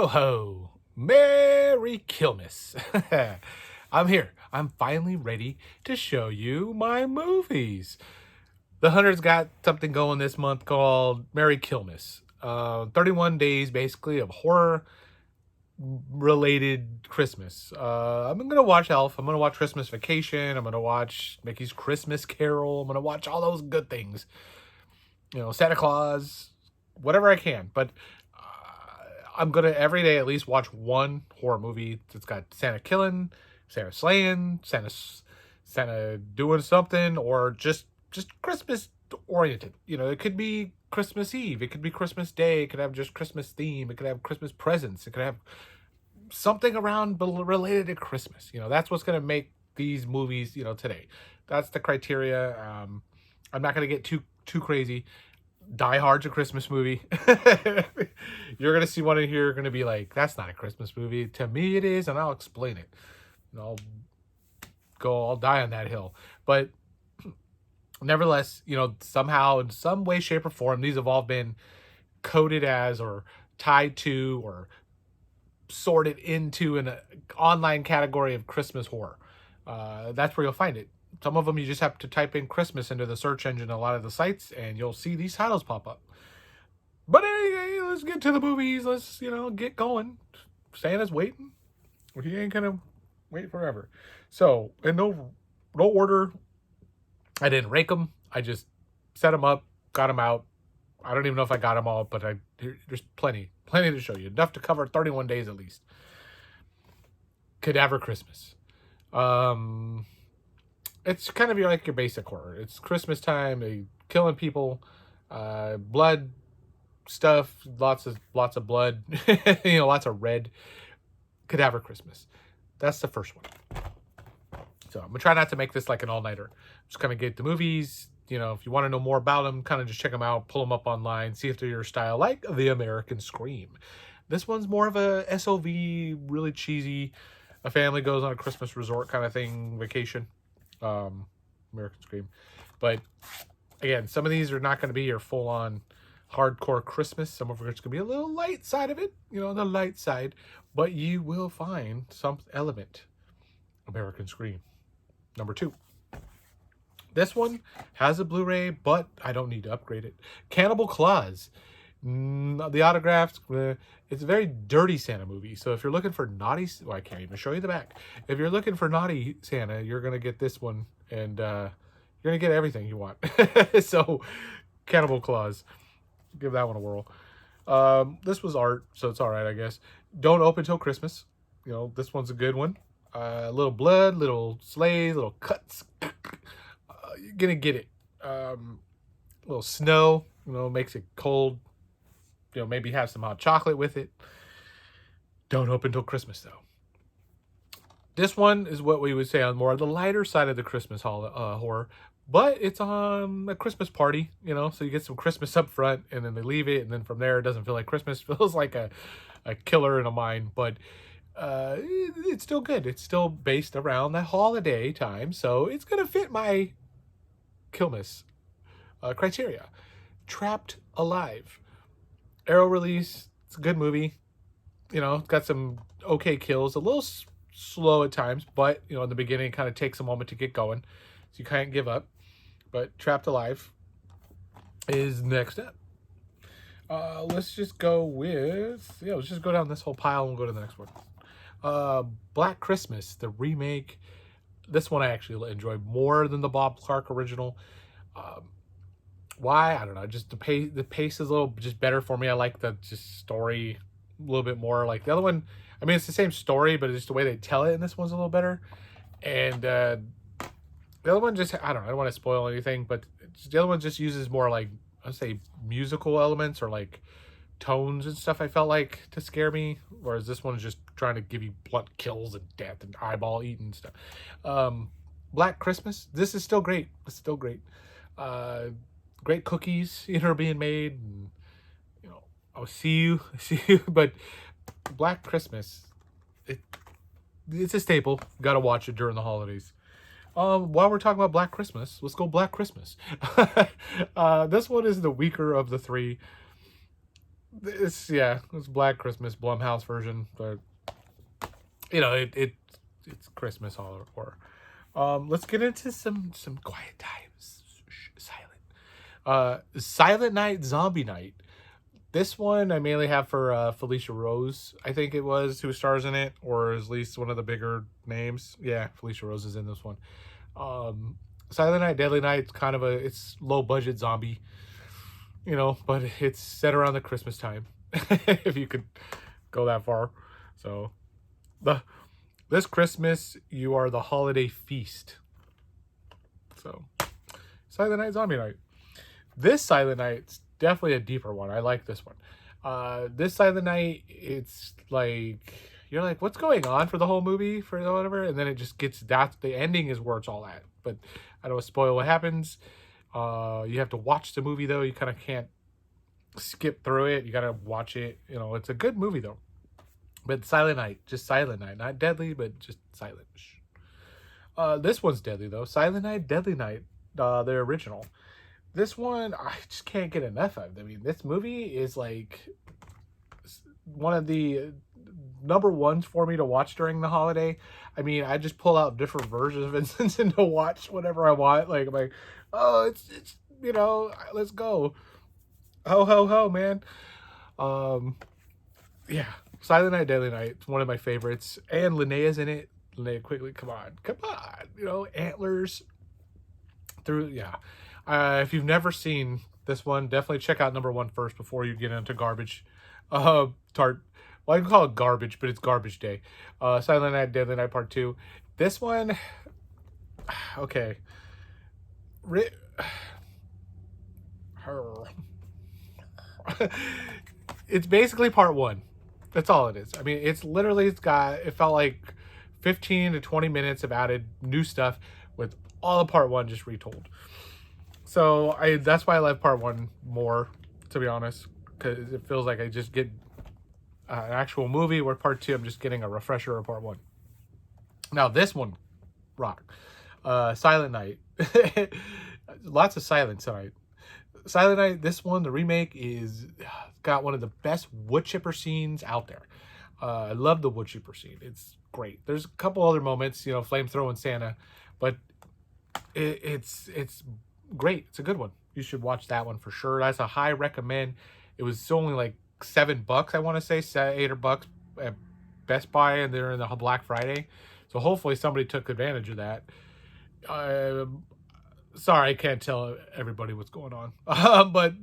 Ho ho! Merry Killmas! I'm here. I'm finally ready to show you my movies. The Hunter's got something going this month called Merry Killmas. 31 days basically of horror related Christmas. I'm gonna watch Elf. I'm gonna watch Christmas Vacation. I'm gonna watch Mickey's Christmas Carol. I'm gonna watch all those good things. Santa Claus, whatever I can. But I'm gonna every day at least watch one horror movie that's got Santa killing, Santa slaying, Santa doing something, or just Christmas oriented. It could be Christmas Eve, it could be Christmas Day, it could have just Christmas theme, it could have Christmas presents, it could have something around related to Christmas. That's what's gonna make these movies, today. That's the criteria. I'm not gonna get too crazy. Die Hard's a Christmas movie. You're gonna see one in here, you're gonna be like, that's not a Christmas movie. To me it is, and I'll explain it. I'll die on that hill. But nevertheless, somehow in some way, shape, or form, these have all been coded as or tied to or sorted into an online category of Christmas horror. That's where you'll find it. Some of them you just have to type in Christmas into the search engine a lot of the sites, and you'll see these titles pop up. But anyway, let's get to the movies. Let's, get going. Santa's waiting. He ain't gonna wait forever. So, in no order, I didn't rank them. I just set them up, got them out. I don't even know if I got them all, but there's plenty to show you. Enough to cover 31 days at least. Cadaver Christmas. It's kind of like your basic horror. It's Christmas time, they killing people, blood stuff, lots of blood, lots of red. Cadaver Christmas. That's the first one. So I'm gonna try not to make this like an all-nighter. Just kind of get the movies. If you want to know more about them, kind of just check them out, pull them up online, see if they're your style, like The American Scream. This one's more of a SOV, really cheesy. A family goes on a Christmas resort kind of thing, vacation. American Scream. But again, some of these are not going to be your full-on hardcore Christmas. Some of them are just going to be a little light side of it, the light side. But you will find some element. American Scream. Number 2. This one has a Blu-ray, but I don't need to upgrade it. Cannibal Claus. The autographs, it's a very dirty Santa movie. So if you're looking for naughty, well, I can't even show you the back. If you're looking for naughty Santa, you're going to get this one, and you're going to get everything you want. So Cannibal Claus, give that one a whirl. This was art, so it's all right, I guess. Don't Open Till Christmas. This one's a good one. Little blood, little sleighs, little cuts. You're going to get it. Little snow, makes it cold. Maybe have some hot chocolate with it. Don't Open Till Christmas, though. This one is what we would say on more of the lighter side of the Christmas horror, but it's on a Christmas party, so you get some Christmas up front, and then they leave it, and then from there it doesn't feel like Christmas. It feels like a killer in a mine, but it's still good. It's still based around the holiday time, so it's going to fit my Killmas criteria. Trapped Alive. Arrow release. It's a good movie. It's got some okay kills. A little slow at times, but, in the beginning, it kind of takes a moment to get going. So you can't give up. But Trapped Alive is next up. Let's just go with... let's just go down this whole pile and we'll go to the next one. Black Christmas, the remake. This one I actually enjoyed more than the Bob Clark original. Why? I don't know. Just the pace is a little just better for me. I like the just story a little bit more. Like the other one, I mean, it's the same story, but it's just the way they tell it in this one's a little better. And the other one just, I don't want to spoil anything, but the other one just uses more like, I'd say musical elements or like tones and stuff, I felt like, to scare me. Whereas this one is just trying to give you blunt kills and death and eyeball eating and stuff. Black Christmas, this is still great. It's still great. Great cookies, are being made. And, I'll see you. But Black Christmas, it's a staple. Got to watch it during the holidays. While we're talking about Black Christmas, let's go Black Christmas. This one is the weaker of the three. It's Black Christmas Blumhouse version, but it's Christmas horror. Let's get into some quiet times. Silent. Silent Night, Zombie Night. This one I mainly have for Felicia Rose, I think it was, who stars in it, or at least one of the bigger names. Yeah, Felicia Rose is in this one. Um, Silent Night, Deadly Night, it's low budget zombie, but it's set around the Christmas time, if you could go that far. So the this Christmas you are the holiday feast. So Silent Night, Zombie Night. This Silent Night's definitely a deeper one. I like this one. This Silent Night, it's like you're like, what's going on for the whole movie for whatever, and then it just gets that the ending is where it's all at. But I don't want to spoil what happens. You have to watch the movie though. You kind of can't skip through it. You gotta watch it. It's a good movie though. But Silent Night, just Silent Night, not deadly, but just silent. This one's deadly though. Silent Night, Deadly Night, the original. This one, I just can't get enough of. I mean, this movie is like one of the number ones for me to watch during the holiday. I mean, I just pull out different versions of Instance and to watch whatever I want. Like, I'm like, oh, it's let's go. Ho, ho, ho, man. Yeah. Silent Night, Deadly Night. It's one of my favorites. And Linnea's in it. Linnea Quigley, come on. Come on. Antlers. Yeah. If you've never seen this one, definitely check out number one first before you get into garbage. Tart. Well, I can call it garbage, but it's Garbage Day. Silent Night, Deadly Night Part 2. This one, okay. It's basically part one. That's all it is. I mean, it felt like 15 to 20 minutes of added new stuff with all of part one just retold. So that's why I like part one more, to be honest, because it feels like I just get an actual movie, where part two I'm just getting a refresher of part one. Now this one, rock. Silent Night. Lots of silence tonight. Silent Night, this one, the remake, is got one of the best wood chipper scenes out there. I love the wood chipper scene. It's great. There's a couple other moments, flame throwing Santa, but it's great. It's a good one. You should watch that one for sure. That's a high recommend. It was only like $7, I want to say, $8 at Best Buy, and they're in the Black Friday. So hopefully somebody took advantage of that. Sorry, I can't tell everybody what's going on. But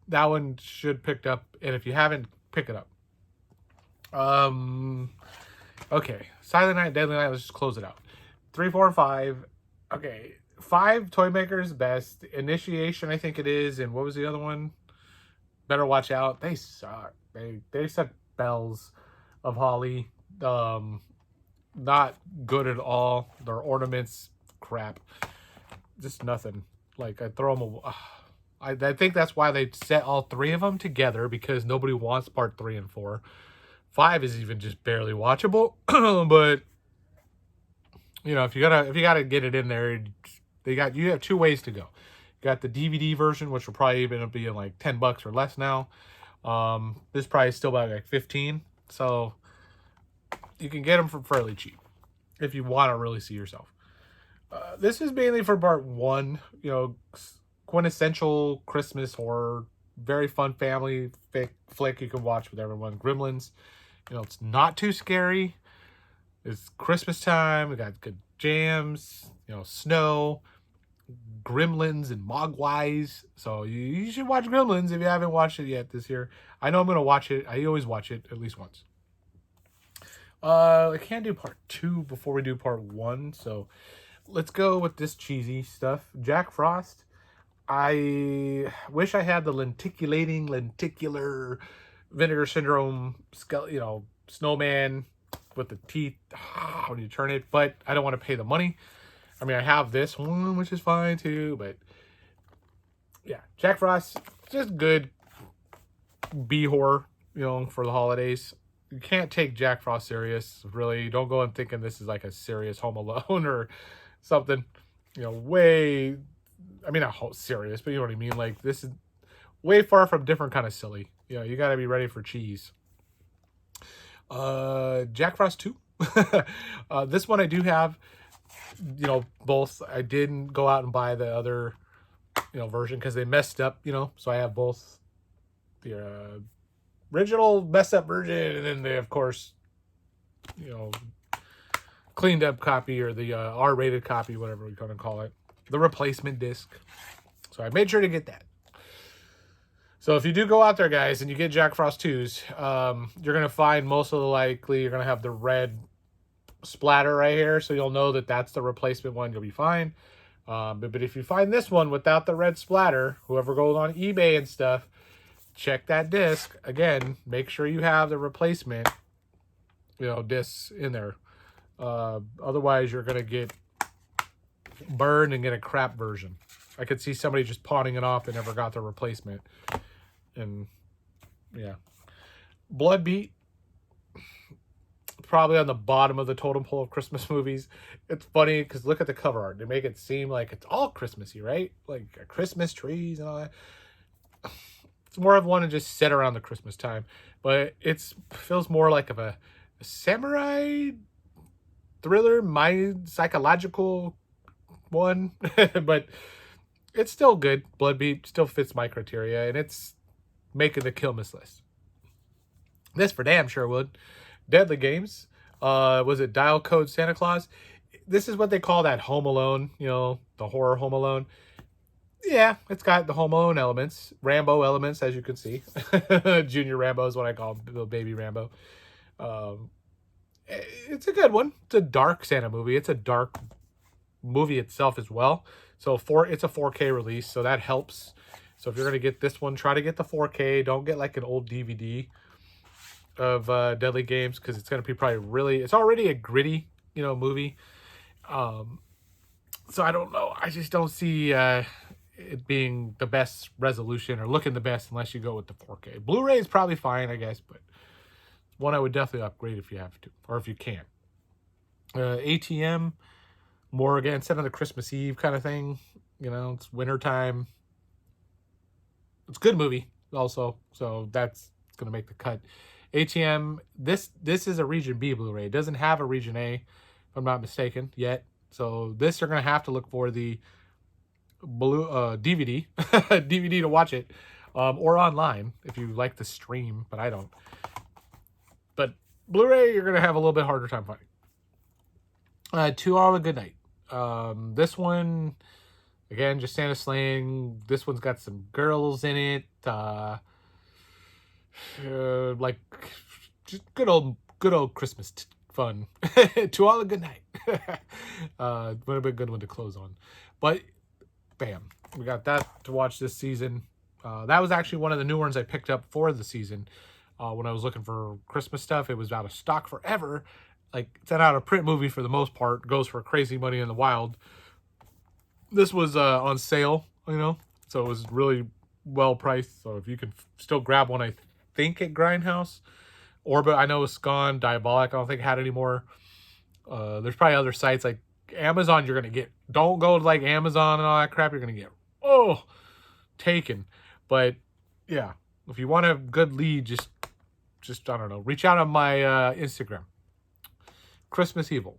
that one should pick up, and if you haven't, pick it up. Okay, Silent Night, Deadly Night. Let's just close it out. 3, 4, and 5. Okay, 5, Toy Maker's Best. Initiation, I think it is, and what was the other one? Better Watch Out. They suck. They set bells of holly. Not good at all. Their ornaments, crap. Just nothing. Like, I throw them away. I think that's why they set all 3 of them together, because nobody wants part 3 and 4. 5 is even just barely watchable. But if you gotta get it in there, you have 2 ways to go. You got the DVD version, which will probably end up being like $10 or less now. This probably is still about like 15. So you can get them for fairly cheap if you want to really see yourself. This is mainly for part 1, quintessential Christmas horror, very fun family flick you can watch with everyone. Gremlins, it's not too scary. It's Christmas time. We got good jams, snow, Gremlins, and Mogwais. So you should watch Gremlins if you haven't watched it yet this year. I know I'm going to watch it. I always watch it at least once. I can't do part 2 before we do part 1, so let's go with this cheesy stuff. Jack Frost. I wish I had the lenticular vinegar syndrome snowman with the teeth when you turn it, but I don't want to pay the money. I mean, I have this one, which is fine too, but yeah, Jack Frost, just good B horror, for the holidays. You can't take Jack Frost serious, really. Don't go in thinking this is like a serious Home Alone or something, not serious, but you know what I mean? Like, this is way far from different kind of silly. You know, you got to be ready for cheese. Jack Frost 2. This one I do have, you know, both. I didn't go out and buy the other, you know, version because they messed up, you know, so I have both the original messed up version, and then they, of course, you know, cleaned up copy, or the R-rated copy, whatever we're going to call it, the replacement disc. So I made sure to get that. So if you do go out there, guys, and you get Jack Frost 2s, you're going to find most of the likely you're going to have the red splatter right here. So you'll know that that's the replacement one. You'll be fine. But if you find this one without the red splatter, whoever goes on eBay and stuff, check that disc. Again, make sure you have the replacement, you know, discs in there. Otherwise, you're going to get burned and get a crap version. I could see somebody just pawning it off and never got the replacement. And yeah, Blood Beat, probably on the bottom of the totem pole of Christmas movies. It's funny because look at the cover art. They make it seem like it's all Christmassy, right? Like Christmas trees and all that. It's more of one to just sit around the Christmas time, but it feels more like of a samurai thriller, psychological one, but it's still good. Blood Beat still fits my criteria, and it's making the Killmas list. This for damn sure would. Deadly Games. Was it Dial Code Santa Claus? This is what they call that Home Alone, you know, the horror Home Alone. Yeah, it's got the Home Alone elements, Rambo elements, as you can see. Junior Rambo is what I call little baby Rambo. It's a good one. It's a dark Santa movie. It's a dark movie itself as well. So it's a 4K release, so that helps. So if you're going to get this one, try to get the 4K. Don't get like an old DVD of Deadly Games, because it's going to be probably really... It's already a gritty, you know, movie. So I don't know. I just don't see it being the best resolution or looking the best unless you go with the 4K. Blu-ray is probably fine, I guess, but one I would definitely upgrade if you have to, or if you can. ATM, more again, set on the Christmas Eve kind of thing. You know, it's wintertime. It's a good movie also, so that's going to make the cut. ATM, this is a Region B Blu-ray. It doesn't have a Region A, if I'm not mistaken, yet. So this you're going to have to look for the DVD, DVD to watch it, or online if you like the stream, but I don't. But Blu-ray, you're going to have a little bit harder time finding. To All a Good Night. This one, again, just Santa slaying. This one's got some girls in it. Like just good old Christmas fun. To All a Good Night. Would have been a good one to close on. But bam, we got that to watch this season. That was actually one of the new ones I picked up for the season. When I was looking for Christmas stuff, it was out of stock forever. Like, it's an out of print movie for the most part. Goes for crazy money in the wild. This was on sale, you know, so it was really well priced. So if you can still grab one, I think at Grindhouse. Orbit, I know, it's gone. Diabolic, I don't think had any more. There's probably other sites like Amazon. You're gonna get. Don't go to like Amazon and all that crap. You're gonna get taken. But yeah, if you want a good lead, just I don't know. Reach out on my Instagram. Christmas Evil.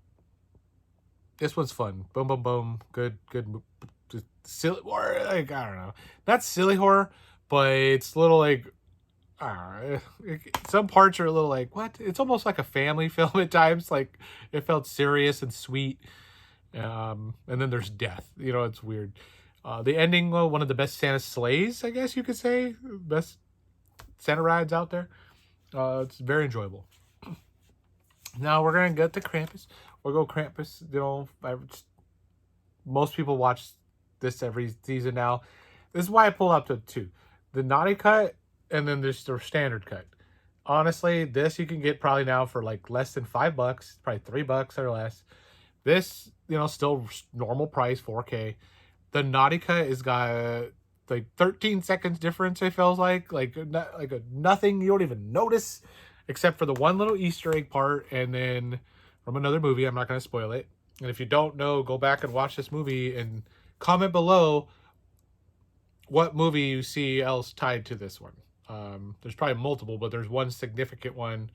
This one's fun. Boom, boom, boom. Good. Just silly, or like, I don't know. Not silly horror, but it's a little like, I don't know. Some parts are a little like, what? It's almost like a family film at times. Like, it felt serious and sweet. And then there's death. You know, it's weird. The ending, well, one of the best Santa sleighs, I guess you could say. Best Santa rides out there. It's very enjoyable. Now we're going to get to Krampus. We'll go Krampus. You know, most people watch this every season now. This is why I pulled up to two. The naughty cut, and then there's the standard cut. Honestly, this you can get probably now for like less than $5, probably $3 or less. This, you know, still normal price, 4K. The naughty cut has got like 13 seconds difference, it feels like nothing you don't even notice, except for the one little Easter egg part, and then from another movie. I'm not going to spoil it. And if you don't know, go back and watch this movie and comment below what movie you see else tied to this one. There's probably multiple, but there's one significant one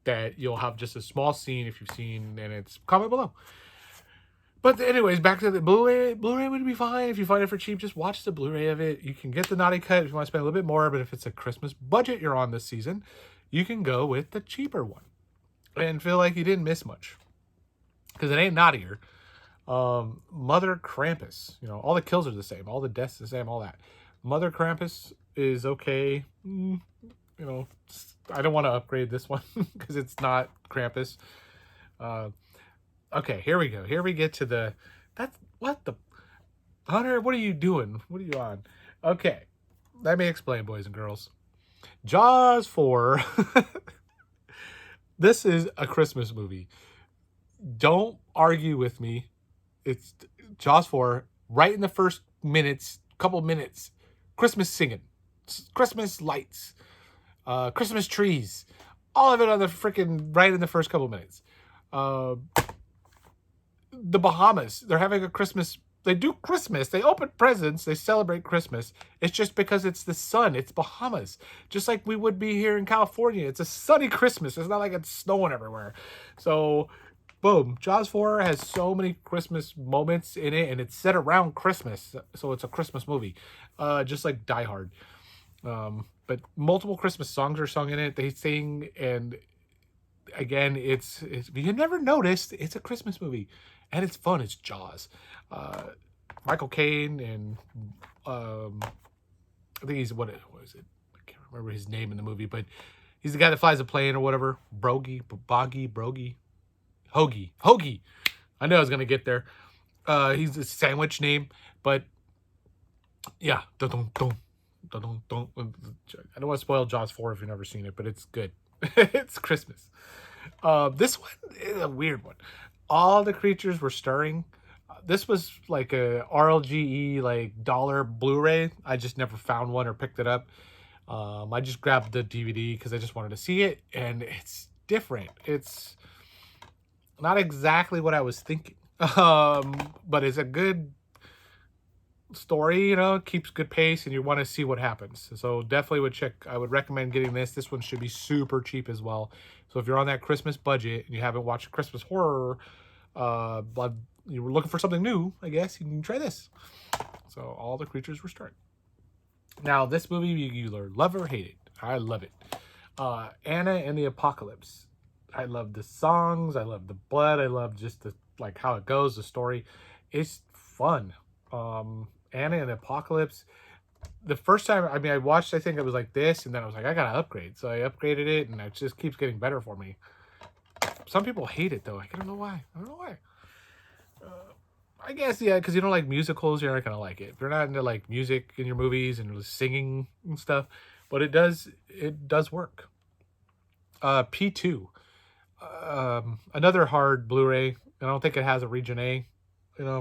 that you'll have just a small scene if you've seen, and it's comment below. But anyways, back to the Blu-ray. Blu-ray would be fine if you find it for cheap. Just watch the Blu-ray of it. You can get the naughty cut if you want to spend a little bit more, but if it's a Christmas budget you're on this season, you can go with the cheaper one and feel like you didn't miss much because it ain't naughtier. Mother Krampus, all the kills are the same, all the deaths the same, all that. Mother Krampus is okay. I don't want to upgrade this one because it's not Krampus. Okay, here we go. Here we get to the... What the... Hunter, what are you doing? What are you on? Okay, let me explain, boys and girls. Jaws 4. This is a Christmas movie. Don't argue with me. It's Jaws 4. Right in the first couple minutes. Christmas singing. Christmas lights. Christmas trees. All of it on the freaking... Right in the first couple minutes. The Bahamas, they're having a Christmas, they do Christmas, they open presents, they celebrate Christmas. It's just because it's the sun, it's Bahamas. Just like we would be here in California. It's a sunny Christmas. It's not like it's snowing everywhere. So, boom, Jaws 4 has so many Christmas moments in it, and it's set around Christmas. So it's a Christmas movie, just like Die Hard. But multiple Christmas songs are sung in it. They sing, and again, it's if you never noticed, it's a Christmas movie. And it's fun. It's Jaws. Michael Caine and I think he's what is it? I can't remember his name in the movie, but he's the guy that flies a plane or whatever. Hoagie. I knew I was gonna get there. He's a sandwich name, but yeah. I don't want to spoil Jaws 4 if you've never seen it, but it's good. It's Christmas. This one is a weird one. All the creatures were stirring. This was like a RLGE like dollar Blu-ray. I just never found one or picked it up. I just grabbed the DVD because I just wanted to see it, and it's different. It's not exactly what I was thinking, but it's a good story. Keeps good pace, and you want to see what happens. So definitely I would recommend getting this. This one should be super cheap as well. So if you're on that Christmas budget and you haven't watched Christmas Horror, but you were looking for something new, I guess you can try this. So all the creatures were stirring. Now this movie, you either love or hate it. I love it. Anna and the Apocalypse. I love the songs. I love the blood. I love just how it goes, the story. It's fun. Anna and the Apocalypse. The first time, I watched, I think it was like this, and then I was like, I gotta upgrade. So I upgraded it, and it just keeps getting better for me. Some people hate it, though. I don't know why. I guess, yeah, because you don't like musicals, you're not gonna like it. If you're not into, music in your movies and singing and stuff. But it does work. P2. Another hard Blu-ray. I don't think it has a region A,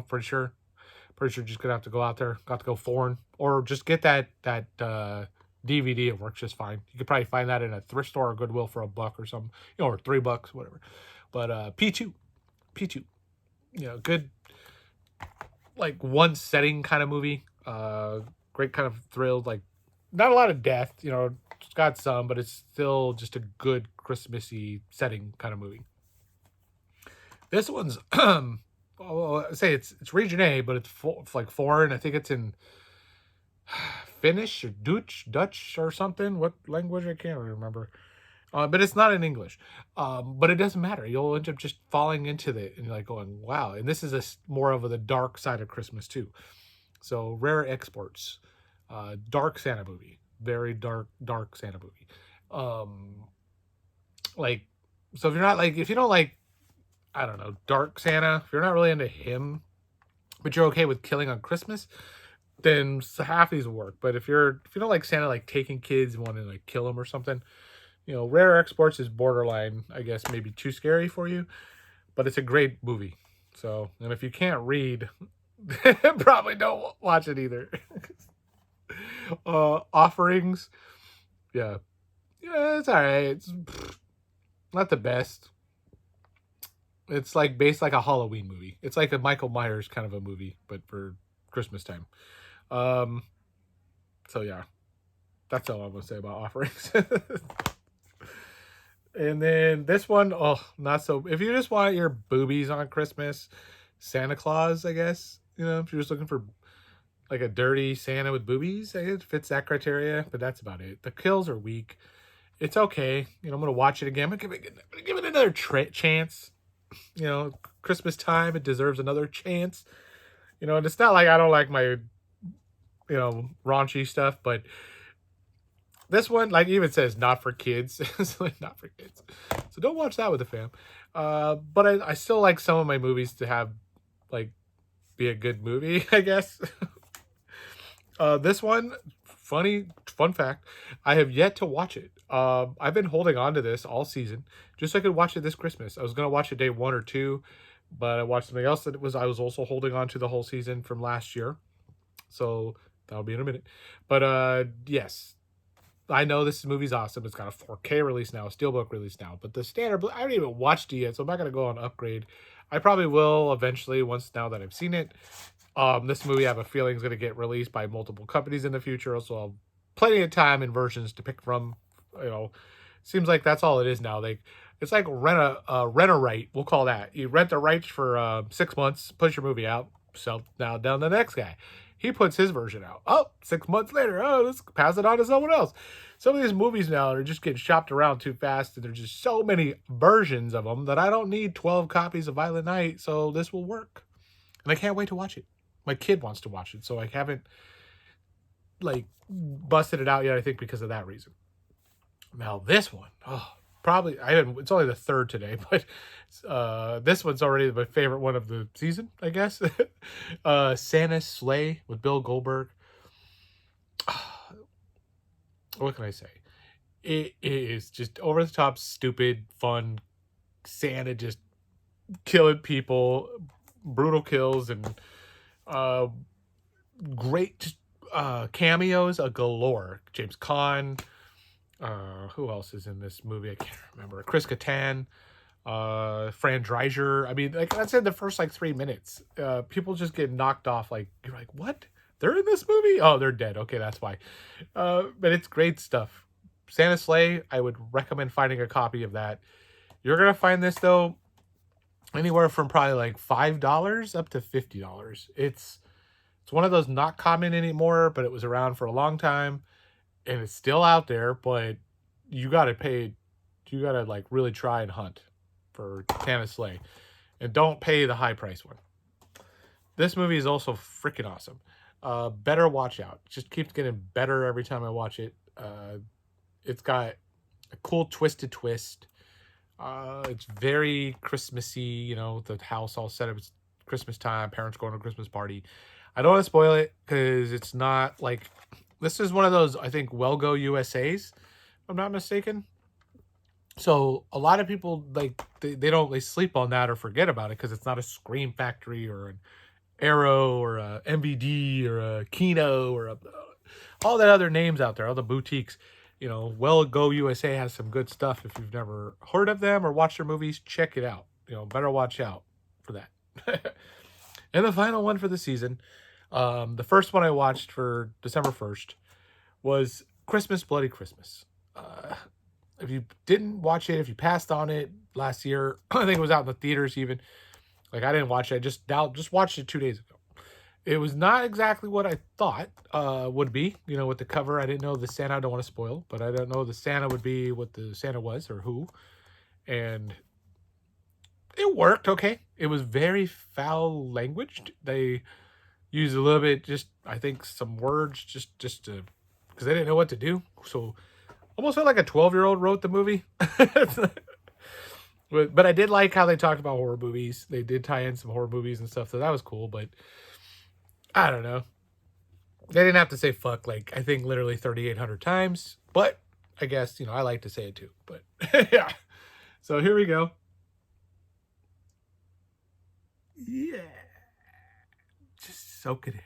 for sure. Pretty sure you're just gonna have to go out there, got to go foreign, or just get that DVD. It works just fine. You could probably find that in a thrift store or Goodwill for $1 or something, or $3, whatever. But P2, good, one setting kind of movie. Great kind of thrill. Not a lot of death. It's got some, but it's still just a good Christmassy setting kind of movie. This one's I say it's region A, but it's foreign. I think it's in Finnish or Dutch or something. What language? I can't remember. But it's not in English. But it doesn't matter. You'll end up just falling into it and you're going, wow. And this is more of the dark side of Christmas too. So rare exports, dark Santa movie, very dark Santa movie. So if you're not if you don't like, I don't know, dark Santa, if you're not really into him, but you're okay with killing on Christmas, then half these will work. But if you don't like Santa, taking kids and wanting to kill them or something, Rare Exports is borderline, I guess, maybe too scary for you, but it's a great movie. So, and if you can't read, probably don't watch it either. Offerings, yeah, it's all right. It's not the best. It's based like a Halloween movie. It's like a Michael Myers kind of a movie, but for Christmas time. So yeah. That's all I'm gonna say about offerings. And then this one, oh, not so. If you just want your boobies on Christmas, Santa Claus, I guess. If you're just looking for like a dirty Santa with boobies, it fits that criteria. But that's about it. The kills are weak. It's okay. I'm gonna watch it again. I'm gonna give it another chance. Christmas time, it deserves another chance. And it's not like I don't like my raunchy stuff, but this one, like, even says not for kids. It's like not for kids, so don't watch that with the fam. But I still like some of my movies to have like be a good movie, I guess. This one, fun fact, I have yet to watch it. I've been holding on to this all season just so I could watch it this Christmas. I was gonna watch it day 1 or 2, but I watched something else that I was also holding on to the whole season from last year. So that'll be in a minute. But yes, I know this movie's awesome. It's got a 4K release now, a Steelbook release now. But the standard, I haven't even watched it yet, so I'm not gonna go on upgrade. I probably will eventually once now that I've seen it. This movie I have a feeling is gonna get released by multiple companies in the future, so I'll have plenty of time and versions to pick from. Seems like that's all it is now. It's like rent a right. We'll call that. You rent the rights for 6 months, push your movie out, sell now down the next guy. He puts his version out. Oh, 6 months later, let's pass it on to someone else. Some of these movies now are just getting shopped around too fast, and there's just so many versions of them that I don't need 12 copies of Violent Night, so this will work. And I can't wait to watch it. My kid wants to watch it, so I haven't like busted it out yet, I think because of that reason. Now this one, probably it's only the third today, but this one's already my favorite one of the season, I guess. Santa's Sleigh with Bill Goldberg. What can I say? It is just over the top, stupid, fun. Santa just killing people, brutal kills, and great cameos galore. James Caan. Who else is in this movie? I can't remember. Chris Kattan, Fran Dreiser. I mean, like that's in the first 3 minutes. People just get knocked off. Like you're like, what? They're in this movie? Oh, they're dead. Okay, that's why. But it's great stuff. Santa's Sleigh. I would recommend finding a copy of that. You're gonna find this though anywhere from probably $5 up to $50. It's one of those not common anymore, but it was around for a long time. And it's still out there, but you gotta really try and hunt for Santa's Sleigh. And don't pay the high price one. This movie is also freaking awesome. Better watch out. It just keeps getting better every time I watch it. It's got a cool twisted twist. It's very Christmassy, the house all set up. It's Christmas time, parents going to a Christmas party. I don't want to spoil it because it's not like... This is one of those, I think, Well Go USAs, if I'm not mistaken. So a lot of people they sleep on that or forget about it because it's not a Scream Factory or an Arrow or a MVD or a Kino or all the other names out there, all the boutiques. Well Go USA has some good stuff. If you've never heard of them or watched their movies, check it out. Better watch out for that. And the final one for the season. The first one I watched for December 1st was Christmas Bloody Christmas. If you didn't watch it, if you passed on it last year, I think it was out in the theaters even. I didn't watch it. I just watched it 2 days ago. It was not exactly what I thought would be. With the cover, I didn't know the Santa. I don't want to spoil, but I don't know the Santa would be what the Santa was or who. And it worked okay. It was very foul languaged. They used a little bit, just I think some words just to because they didn't know what to do. So almost felt like a 12-year-old wrote the movie. But I did like how they talked about horror movies. They did tie in some horror movies and stuff, so that was cool. But I don't know. They didn't have to say fuck I think literally 3,800 times. But I guess I like to say it too. But yeah. So here we go. Yeah. Just soak it in.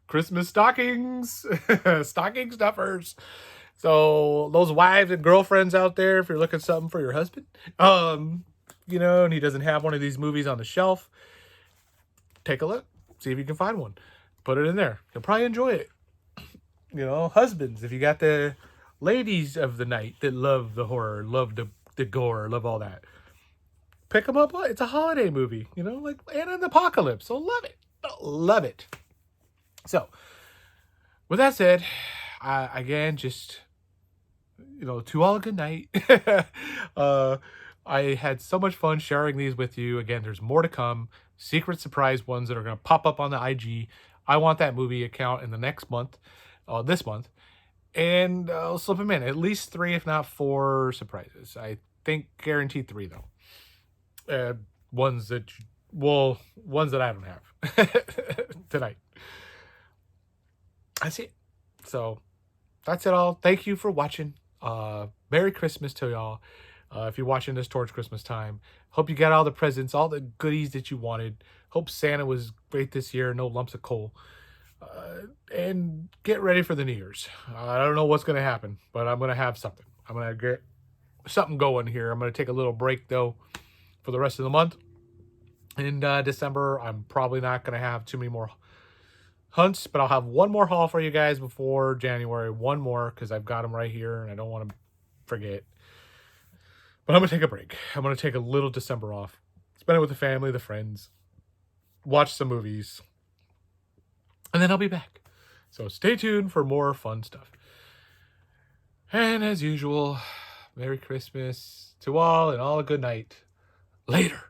Christmas stockings. Stocking stuffers. So those wives and girlfriends out there, if you're looking something for your husband, and he doesn't have one of these movies on the shelf, take a look. See if you can find one. Put it in there. You'll probably enjoy it. You know, husbands, if you got the ladies of the night that love the horror, love the gore, love all that, pick them up. It's a holiday movie, you know, like and an apocalypse. So love it. Love it. So, with that said, again, just, you know, to all a good night. I had so much fun sharing these with you. Again, there's more to come. Secret surprise ones that are going to pop up on the IG. I want that movie account in the next month, this month. And I'll slip them in. At least 3, if not 4 surprises. I think guaranteed 3, though. Ones that, ones that I don't have tonight. That's it. So, that's it all. Thank you for watching. Merry Christmas to y'all. If you're watching this towards Christmas time, hope you got all the presents, all the goodies that you wanted. Hope Santa was great this year, no lumps of coal. And get ready for the New Year's. I don't know what's going to happen, but I'm going to have something. I'm going to get something going here. I'm going to take a little break, though, for the rest of the month. In December, I'm probably not going to have too many more hunts, but I'll have one more haul for you guys before January. One more, because I've got them right here, and I don't want to forget. But I'm going to take a break. I'm going to take a little December off. Spend it with the family, the friends. Watch some movies. And then I'll be back. So stay tuned for more fun stuff. And as usual, Merry Christmas to all and all a good night. Later.